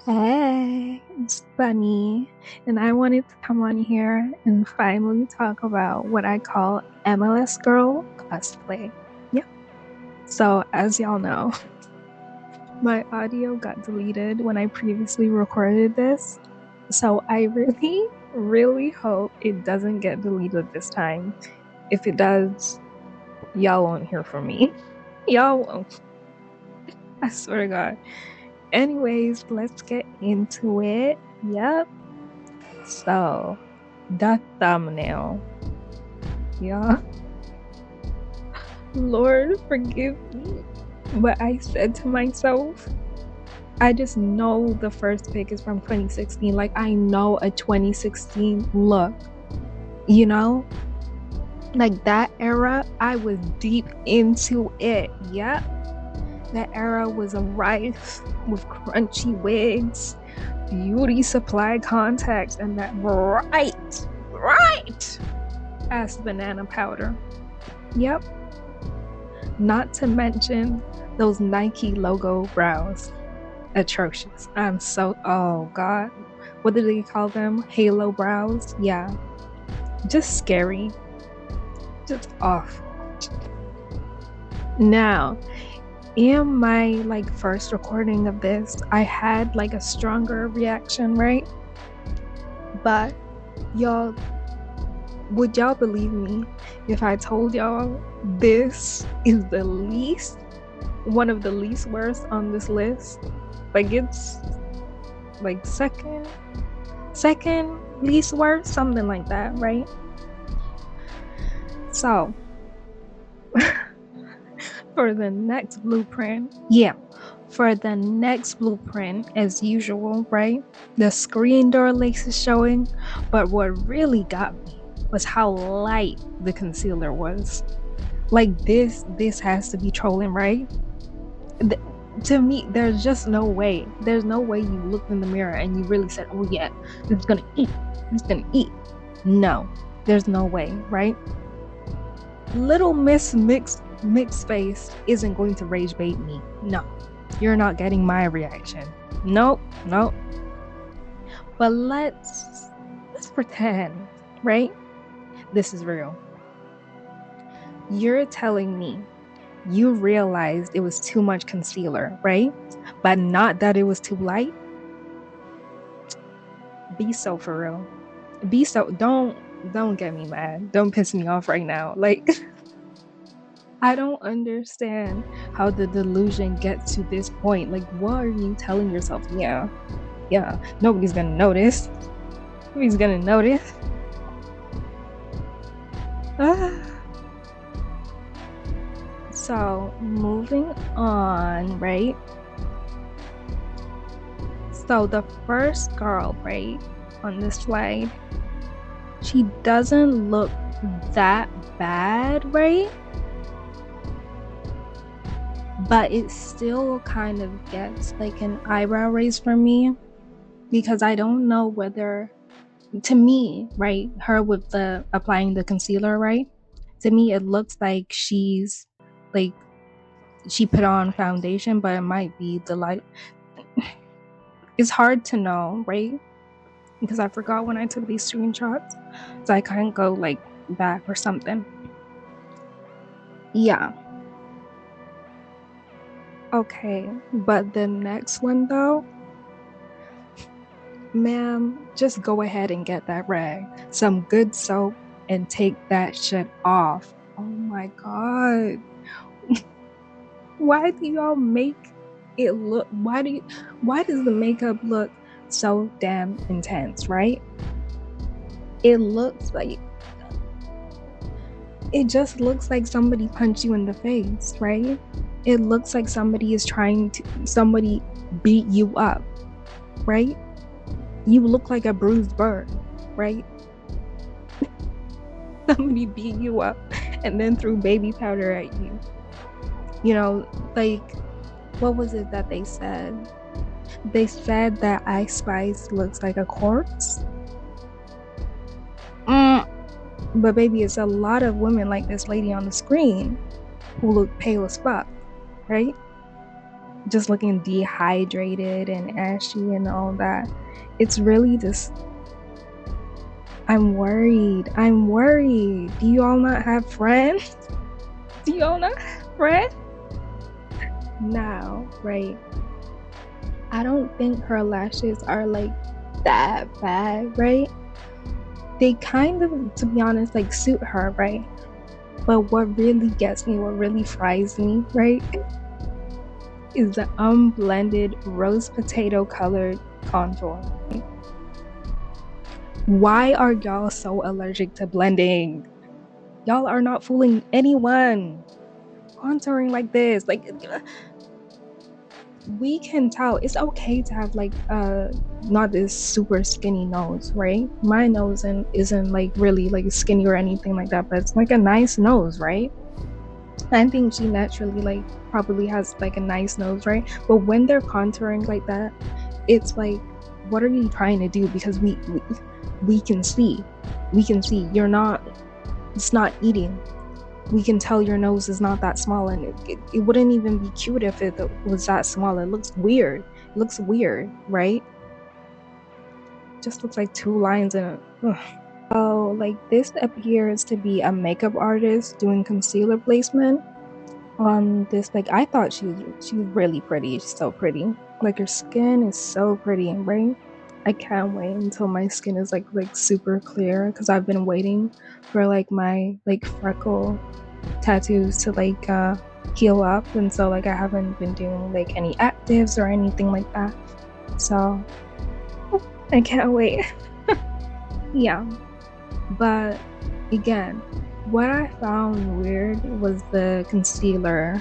Hey, it's Bunny, and I wanted to come on here and finally talk about what I call MLS girl cosplay. Yep. So, as y'all know, my audio got deleted when I previously recorded this. So, I really, really hope it doesn't get deleted this time. If it does, y'all won't hear from me. Y'all won't. I swear to God. Anyways, let's get into it. Yep. So, that thumbnail. Yeah. Lord, forgive me. But I said to myself, I just know the first pic is from 2016. Like, I know a 2016 look, you know? Like, that era, I was deep into it. Yep. That era was rife with crunchy wigs, beauty supply contacts, and that bright ass banana powder. Yep. Not to mention those Nike logo brows. Atrocious. Oh God. What do they call them? Halo brows? Yeah. Just scary. Just awful. Now, in my first recording of this, I had a stronger reaction, right? But y'all, would y'all believe me if I told y'all this is one of the least worst on this list? It's second least worst, something like that, right? So for the next blueprint, as usual, right? The screen door lace is showing, but what really got me was how light the concealer was. This has to be trolling, right? To me, there's just no way. There's no way you looked in the mirror and you really said, oh yeah, it's gonna eat. No, there's no way, right? Little Miss Mixed Face isn't going to rage bait me. No, you're not getting my reaction. Nope. But let's pretend, right? This is real. You're telling me you realized it was too much concealer, right? But not that it was too light. Be so for real. Don't get me mad. Don't piss me off right now. I don't understand how the delusion gets to this point. What are you telling yourself? Yeah, nobody's gonna notice. Nobody's gonna notice. So, moving on, right? So, the first girl, right, on this slide, she doesn't look that bad, right? But it still kind of gets an eyebrow raise for me, because I don't know whether, to me, right, her with the applying the concealer, right, to me it looks like she's she put on foundation, but it might be the light. It's hard to know, right? Because I forgot when I took these screenshots, so I can't go back or something. Yeah. Okay, but the next one though, ma'am, just go ahead and get that rag, some good soap, and take that shit off. Oh my God. Why do y'all make it look, why does the makeup look so damn intense, right? It just looks like somebody punched you in the face, right? It looks like somebody beat you up, right? You look like a bruised bird, right? Somebody beat you up and then threw baby powder at you. What was it that they said? They said that Ice Spice looks like a corpse. But baby, it's a lot of women like this lady on the screen who look pale as fuck, right? just looking dehydrated and ashy and all that. It's really just, I'm worried. I'm worried. Do you all not have friends? Do you all not have friends? Now, right? I don't think her lashes are like that bad, right? They kind of, to be honest, like suit her, right? But what really gets me, what really fries me, right, is the unblended rose potato colored contour. Why are y'all so allergic to blending? Y'all are not fooling anyone. Contouring like this, like we can tell it's okay to have like not this super skinny nose, right? My nose isn't like really like skinny or anything like that, but it's like a nice nose, right? I think she naturally like probably has like a nice nose, right? But when they're contouring like that, it's like, what are you trying to do? Because we can see, you're not, it's not eating. We can tell your nose is not that small, and it wouldn't even be cute if it was that small. It looks weird. It looks weird, right? Just looks like two lines in a. So like this appears to be a makeup artist doing concealer placement on this. Like I thought she was really pretty. She's so pretty. Like her skin is so pretty, right? I can't wait until my skin is like super clear, because I've been waiting for like my like freckle tattoos to like heal up, and so like I haven't been doing like any actives or anything like that, so I can't wait. Yeah, but again, what I found weird was the concealer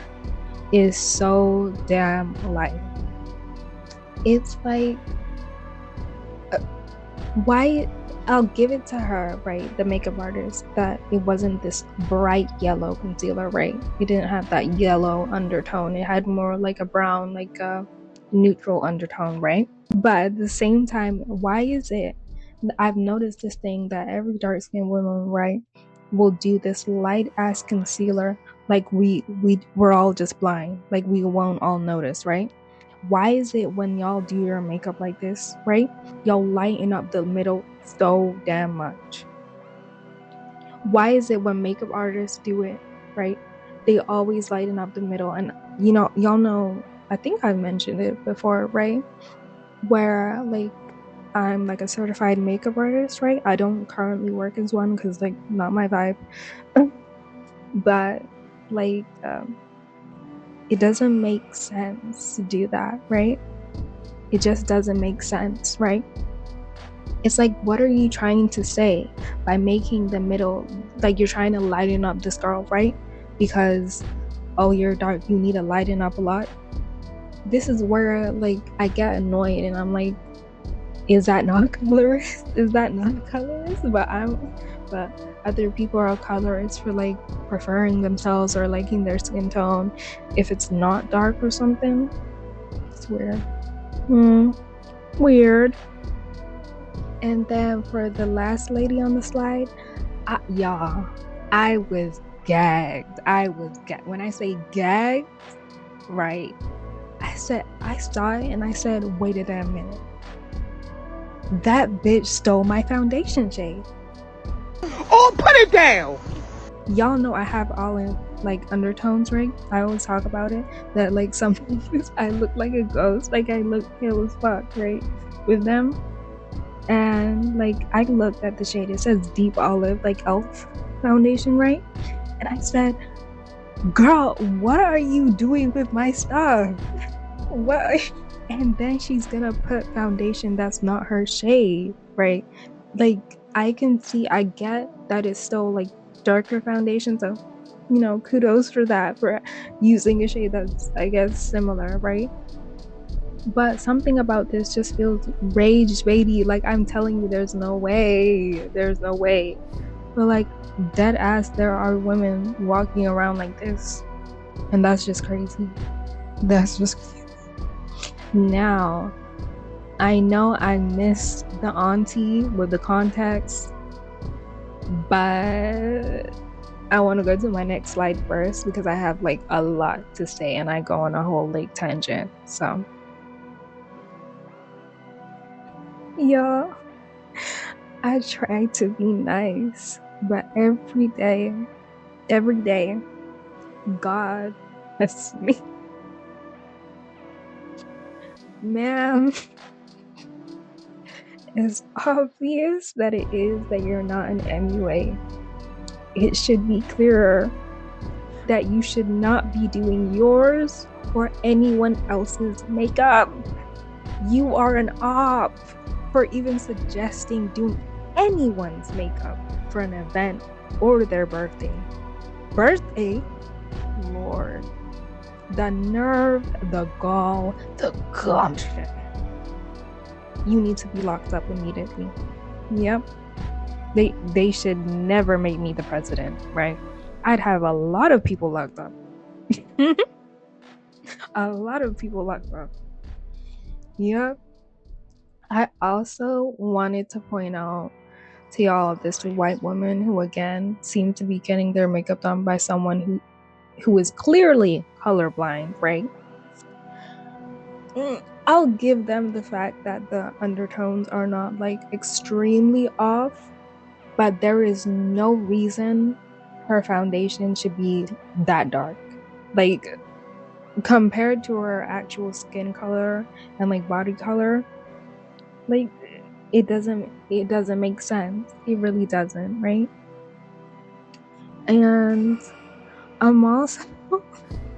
is so damn light. It's like why, I'll give it to her, right, the makeup artist, that it wasn't this bright yellow concealer, right? It didn't have that yellow undertone. It had more like a brown, like a neutral undertone, right? But at the same time, why is it, I've noticed this thing that every dark skinned woman, right, will do this light ass concealer, like we're all just blind, like we won't all notice, right? Why is it when y'all do your makeup like this, right, y'all lighten up the middle so damn much? Why is it when makeup artists do it, right, they always lighten up the middle? And you know, y'all know, I think I've mentioned it before, right, where like I'm like a certified makeup artist, right? I don't currently work as one because like not my vibe. But like it doesn't make sense to do that, right? It just doesn't make sense, right? It's like, what are you trying to say by making the middle, like you're trying to lighten up this girl, right? Because, oh, you're dark, you need to lighten up a lot. This is where like I get annoyed, and I'm like, is that not colorist? Is that not colorist? But other people are colorists for like preferring themselves or liking their skin tone if it's not dark or something. It's weird. Weird. And then for the last lady on the slide, y'all, I was gagged. When I say gagged, right? I saw it and I said, wait a damn minute. That bitch stole my foundation shade. Oh, put it down! Y'all know I have all in like undertones, right? I always talk about it, that like sometimes I look like a ghost, like I look pale as fuck, right, with them. And like I looked at the shade, it says deep olive, like elf foundation, right? And I said, girl, what are you doing with my stuff? What? And then she's gonna put foundation that's not her shade, right? Like I can see, I get that it's still like darker foundation, so you know, kudos for that, for using a shade that's, I guess, similar, right? But something about this just feels rage baby. Like I'm telling you, there's no way. But like dead ass, there are women walking around like this, and that's just crazy. That's just crazy. Now, I know I missed the auntie with the contacts, but I want to go to my next slide first because I have like a lot to say and I go on a whole like tangent. So, yeah, I try to be nice, but every day, God tests me. Man, it's obvious that it is that you're not an MUA. It should be clearer that you should not be doing yours or anyone else's makeup. You are an op for even suggesting doing anyone's makeup for an event or their birthday. Birthday? Lord. The nerve, the gall, the gumption. You need to be locked up immediately. Yep. They should never make me the president, right? I'd have a lot of people locked up. A lot of people locked up. Yep. I also wanted to point out to y'all this white woman who again seemed to be getting their makeup done by someone who is clearly colorblind, right? I'll give them the fact that the undertones are not like extremely off, but there is no reason her foundation should be that dark. Like compared to her actual skin color and like body color, like it doesn't make sense. It really doesn't, right? And I'm also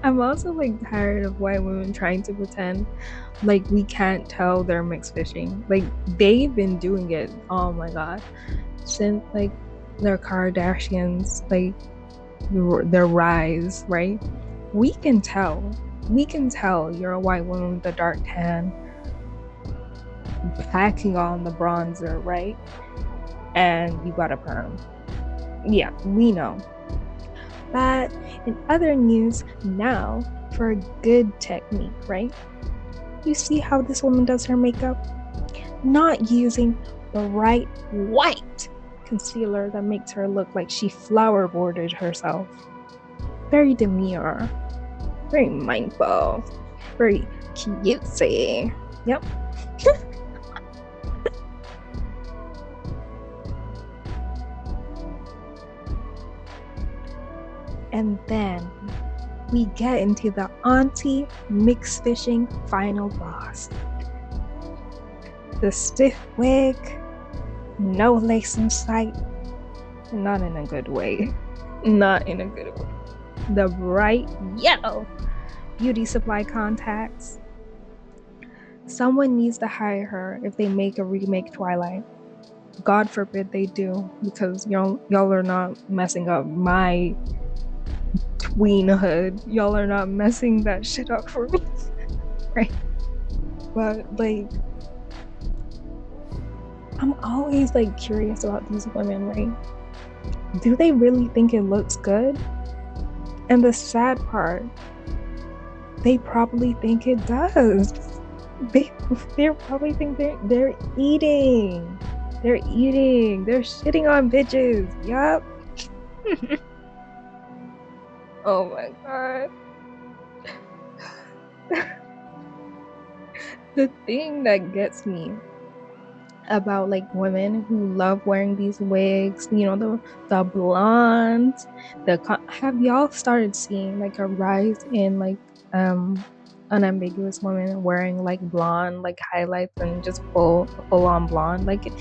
I'm also like tired of white women trying to pretend like we can't tell they're mixed fishing. Like they've been doing it, oh my god, since like their Kardashians, like their rise, right? We can tell. We can tell you're a white woman with a dark tan, packing on the bronzer, right? And you got a perm. Yeah, we know. But in other news, now for a good technique, right? You see how this woman does her makeup? Not using the right white concealer that makes her look like she flower boarded herself. Very demure, very mindful, very cutesy. Yep. And then we get into the auntie mix fishing final boss. The stiff wig, no lace in sight, not in a good way. Not in a good way. The bright yellow beauty supply contacts. Someone needs to hire her if they make a remake Twilight. God forbid they do, because y'all are not messing up my tweenhood. Y'all are not messing that shit up for me. Right? But like I'm always like curious about these women, right? Do they really think it looks good? And the sad part, they probably think it does. They they probably think they're eating. They're eating. They're shitting on bitches. Yup. Oh my god. The thing that gets me about like women who love wearing these wigs, the blondes, have y'all started seeing like a rise in like unambiguous women wearing like blonde like highlights and just full on blonde? Like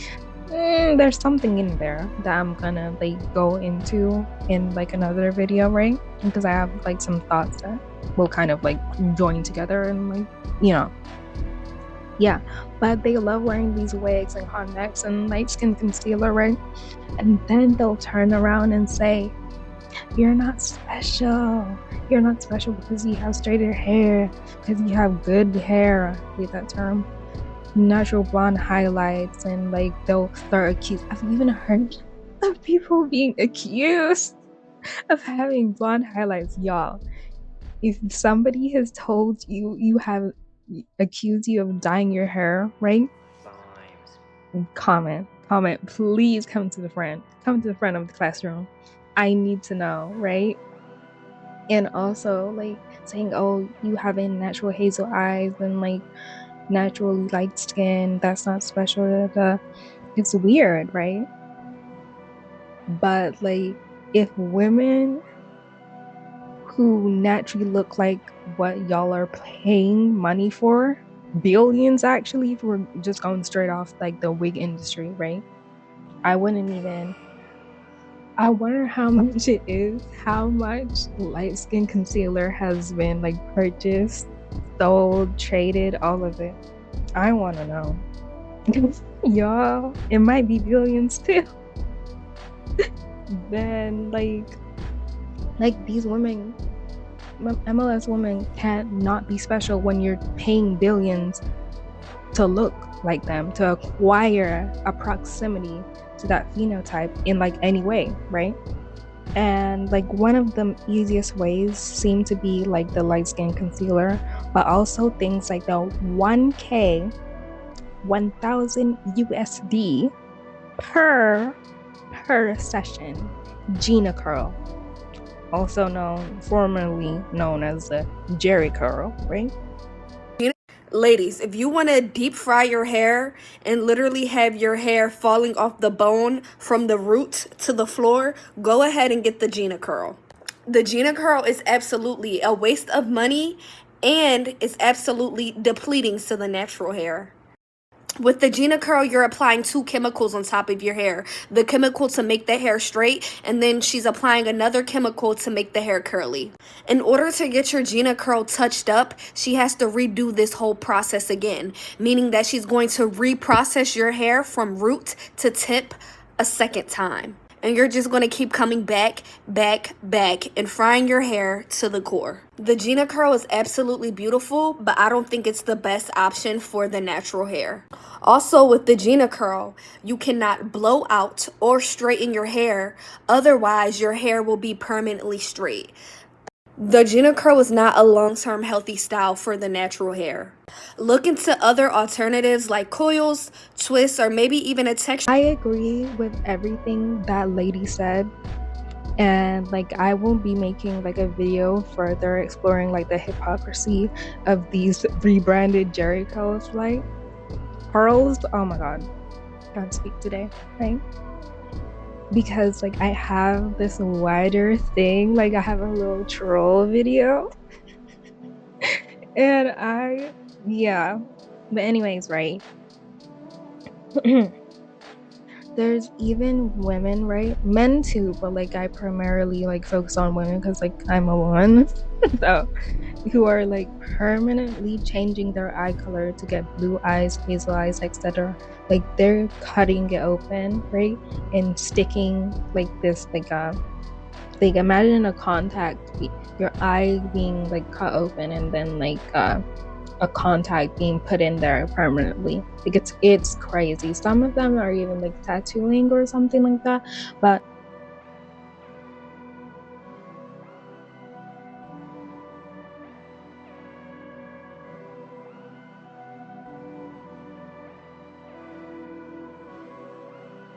there's something in there that I'm gonna like go into in like another video, right? Because I have like some thoughts that will kind of like join together and like you know yeah, but they love wearing these wigs and contacts and light skin concealer, right? And then they'll turn around and say, you're not special. You're not special because you have straighter hair, because you have good hair. I hate that term. Natural blonde highlights, and like they'll start accused. I've even heard of people being accused of having blonde highlights, y'all. If somebody has told you you have accused you of dyeing your hair, right? Comment, please come to the front of the classroom. I need to know, right? And also like saying, oh, you having natural hazel eyes and like naturally light skin, that's not special. Da, da, da. It's weird, right? But like if women who naturally look like what y'all are paying money for, billions actually, if we're just going straight off like the wig industry, right? I wouldn't even I wonder how much it is, how much light skin concealer has been like purchased, sold, traded, all of it. I want to know. Y'all, it might be billions too. Then like these women, MLS women can't not be special when you're paying billions to look like them, to acquire a proximity to that phenotype in like any way, right? And like one of the easiest ways seem to be like the light skin concealer, but also things like the 1K, 1000 USD per session Gina curl, also formerly known as the Jerry curl, right? Ladies, if you want to deep fry your hair and literally have your hair falling off the bone from the root to the floor, go ahead and get the Gina curl. The Gina curl is absolutely a waste of money and it's absolutely depleting to the natural hair. With the Gina curl, you're applying two chemicals on top of your hair. The chemical to make the hair straight, and then she's applying another chemical to make the hair curly. In order to get your Gina curl touched up, she has to redo this whole process again, meaning that she's going to reprocess your hair from root to tip a second time. And you're just going to keep coming back, and frying your hair to the core. The Gina curl is absolutely beautiful, but I don't think it's the best option for the natural hair. Also, with the Gina curl, you cannot blow out or straighten your hair, otherwise your hair will be permanently straight. The Gina curl is not a long-term healthy style for the natural hair. Look into other alternatives like coils, twists, or maybe even a texture. I agree with everything that lady said. And like I won't be making like a video further exploring like the hypocrisy of these rebranded Jerry curls, like pearls. Oh my god, can't speak today, right? Because like I have this wider thing, like I have a little troll video. And yeah, but anyways, right? There's even women, right? Men too, but like I primarily like focus on women because like I'm a woman. So who are like permanently changing their eye color to get blue eyes, hazel eyes, etc. Like they're cutting it open, right? And sticking like this, like imagine a contact, your eye being like cut open and then like a contact being put in there permanently. Like it's crazy. Some of them are even like tattooing or something like that, but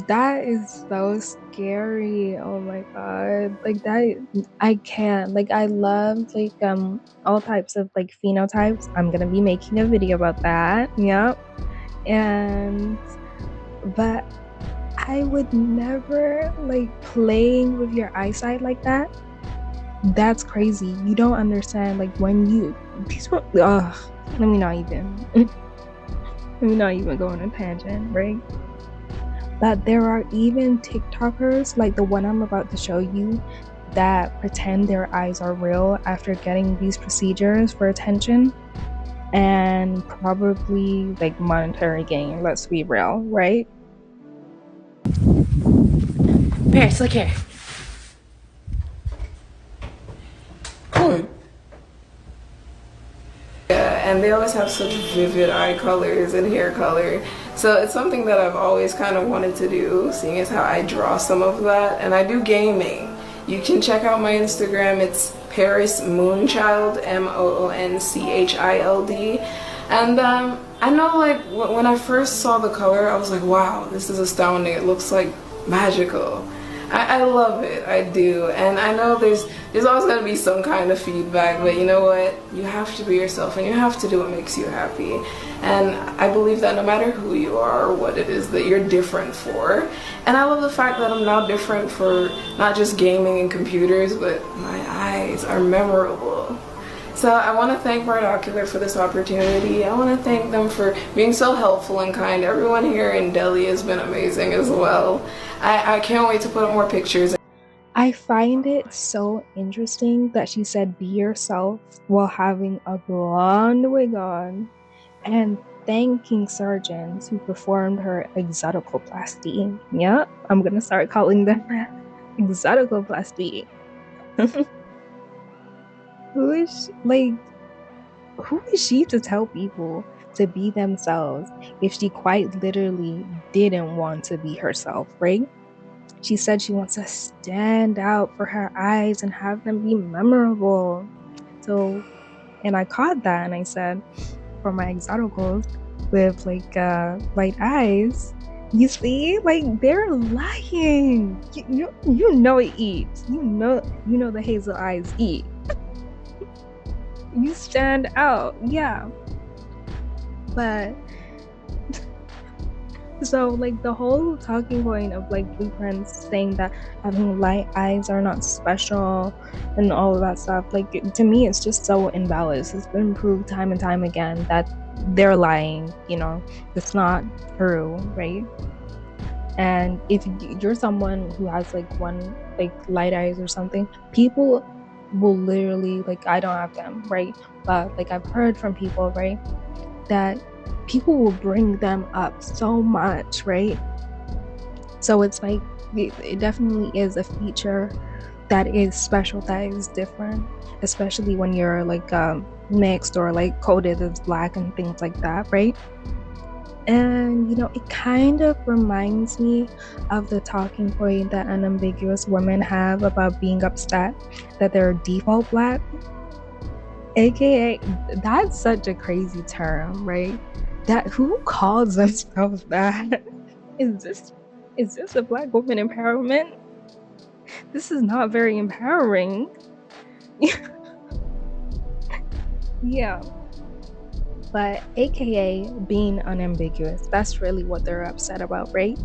that is so scary. Oh my god. Like that I can't. Like I love like all types of like phenotypes. I'm gonna be making a video about that. Yep. And but I would never like playing with your eyesight like that. That's crazy. You don't understand like when you these let me not even let me not even go on a tangent, right? But there are even TikTokers like the one I'm about to show you that pretend their eyes are real after getting these procedures for attention and probably like monetary gain. Let's be real, right? Paris, look here. Cool. Yeah, and they always have such vivid eye colors and hair color. So it's something that I've always kind of wanted to do, seeing as how I draw some of that. And I do gaming. You can check out my Instagram. It's Paris Moonchild, Moonchild. And I know like when I first saw the color, I was like, wow, this is astounding. It looks like magical. I love it. I do. And I know there's always going to be some kind of feedback, but you know what? You have to be yourself and you have to do what makes you happy. And I believe that no matter who you are or what it is that you're different for. And I love the fact that I'm now different for not just gaming and computers, but my eyes are memorable. So I want to thank Bright Ocular for this opportunity. I want to thank them for being so helpful and kind. Everyone here in Delhi has been amazing as well. I can't wait to put up more pictures. I find it so interesting that she said be yourself while having a blonde wig on and thanking surgeons who performed her exoticoplasty. Yep, I'm gonna start calling them exoticoplasty. Who is she to tell people to be themselves if she quite literally didn't want to be herself, right? She said she wants to stand out for her eyes and have them be memorable. So, and I caught that and I said, for my exoticals with light eyes, you see, like they're lying. You know it eats. You know the hazel eyes eat. You stand out, yeah. But so like the whole talking point of like blueprints saying that having light eyes are not special and all of that stuff, like to me it's just so imbalanced. It's been proved time and time again that they're lying, it's not true, right? And if you're someone who has like one like light eyes or something, people will literally, like, I don't have them, right? But like I've heard from people, right, that people will bring them up so much, right? So it's like it definitely is a feature that is special, that is different, especially when you're like mixed or like coded as black and things like that, right? And it kind of reminds me of the talking point that unambiguous women have about being upset that they're default black, aka that's such a crazy term, right? That who calls themselves that? Is this a black woman empowerment? This is not very empowering. Yeah. But aka being unambiguous, that's really what they're upset about, right?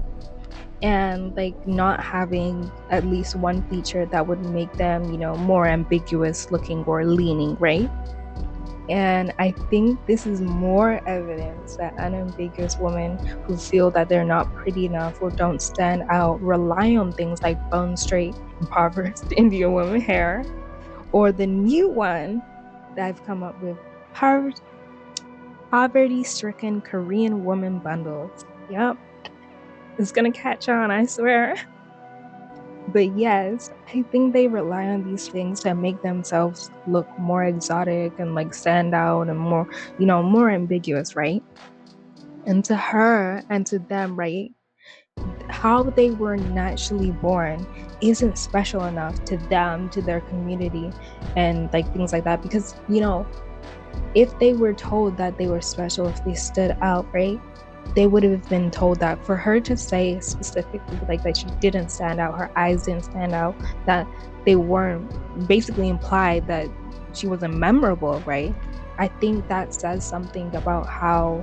And like not having at least one feature that would make them, more ambiguous looking or leaning, right? And I think this is more evidence that unambiguous women who feel that they're not pretty enough or don't stand out rely on things like bone straight, impoverished Indian woman hair, or the new one that I've come up with, poverty-stricken Korean woman bundles. Yep, it's gonna catch on, I swear. But yes, I think they rely on these things to make themselves look more exotic and like stand out and more, more ambiguous, right? And to her and to them, right, how they were naturally born isn't special enough to them, to their community, and like things like that. Because, if they were told that they were special, if they stood out, right, they would have been told that. For her to say specifically like that she didn't stand out, her eyes didn't stand out, that they weren't, basically implied that she wasn't memorable, right? I think that says something about how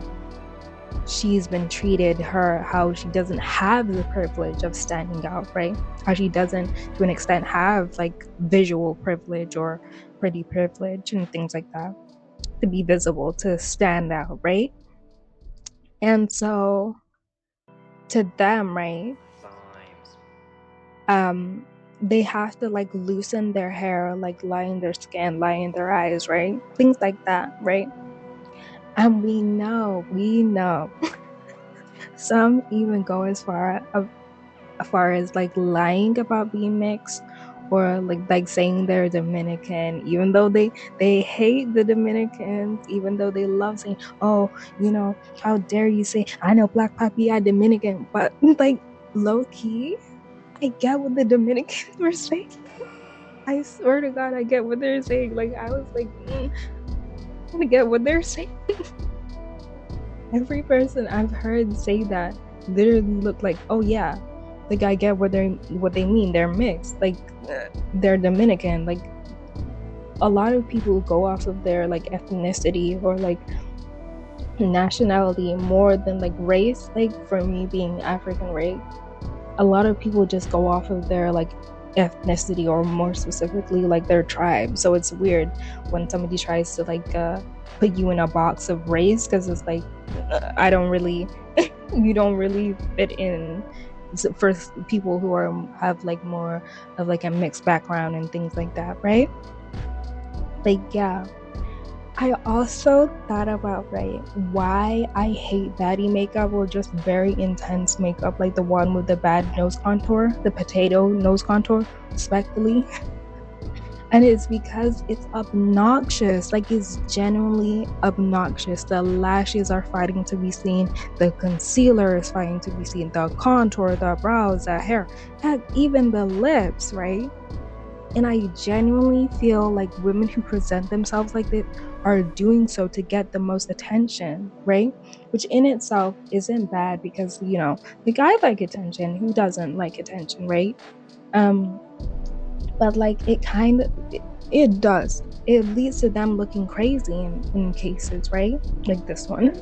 she's been treated, how she doesn't have the privilege of standing out, right? How she doesn't to an extent have like visual privilege or pretty privilege and things like that to be visible, to stand out, right? And so to them, right, they have to like loosen their hair, like line their skin, line their eyes, right? Things like that, right? And we know some even go as far as like lying about being mixed, or like saying they're Dominican, even though they hate the Dominicans, even though they love saying, oh, how dare you say I know black papi are Dominican. But like low key, I get what the Dominicans were saying. I swear to God, I get what they're saying. Like I was like, I get what they're saying. Every person I've heard say that literally looked like, oh yeah, Like I get what they mean. They're mixed. Like they're Dominican. Like a lot of people go off of their like ethnicity or like nationality more than like race. Like for me being African, right? A lot of people just go off of their like ethnicity or more specifically like their tribe. So it's weird when somebody tries to like put you in a box of race because it's like I don't really you don't really fit in for people who are have like more of like a mixed background and things like that, right? Like yeah, I also thought about, right, why I hate baddie makeup or just very intense makeup, like the one with the bad nose contour, the potato nose contour, respectfully. And it's because it's obnoxious. Like it's genuinely obnoxious. The lashes are fighting to be seen, the concealer is fighting to be seen, the contour, the brows, the hair, heck, even the lips, right? And I genuinely feel like women who present themselves like this are doing so to get the most attention, right? Which in itself isn't bad because, you know, like I like attention. Who doesn't like attention, right? Um, but like it does. It leads to them looking crazy in cases, right? Like this one.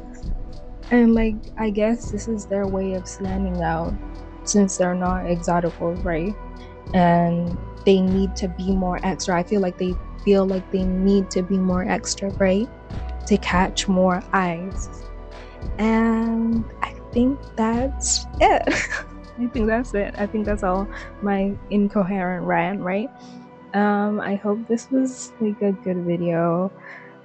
And like I guess this is their way of standing out since they're not exoticals, right? And they need to be more extra. I feel like they need to be more extra, right? To catch more eyes. And I think that's it. I think that's it. I think that's all my incoherent rant, right? I hope this was like a good video.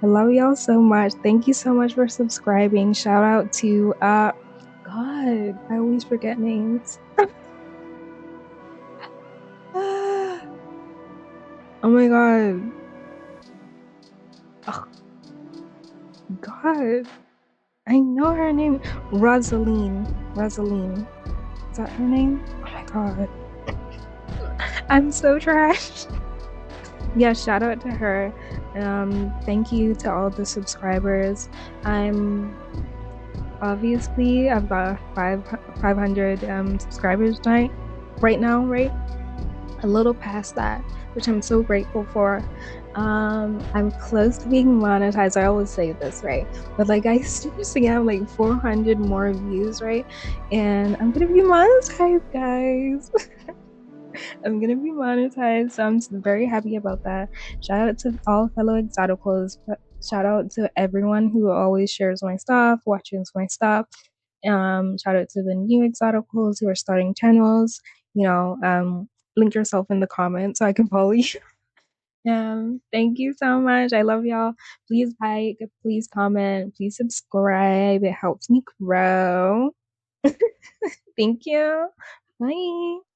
I love y'all so much. Thank you so much for subscribing. Shout out to God, I always forget names. Oh my god. Oh god. I know her name. Rosaline. Rosaline. Is that her name? Oh my god. I'm so trash. Yeah, shout out to her. Thank you to all the subscribers. I'm obviously I've got 500 subscribers right now, right? A little past that, which I'm so grateful for. I'm close to being monetized. I always say this, right? But like I seriously have like 400 more views, right? And I'm gonna be monetized, guys. I'm gonna be monetized, so I'm very happy about that. Shout out to all fellow exoticals. Shout out to everyone who always shares my stuff, watches my stuff. Shout out to the new exoticals who are starting channels. You know, link yourself in the comments so I can follow you. Thank you so much. I love y'all. Please like, please comment, please subscribe. It helps me grow. Thank you. Bye.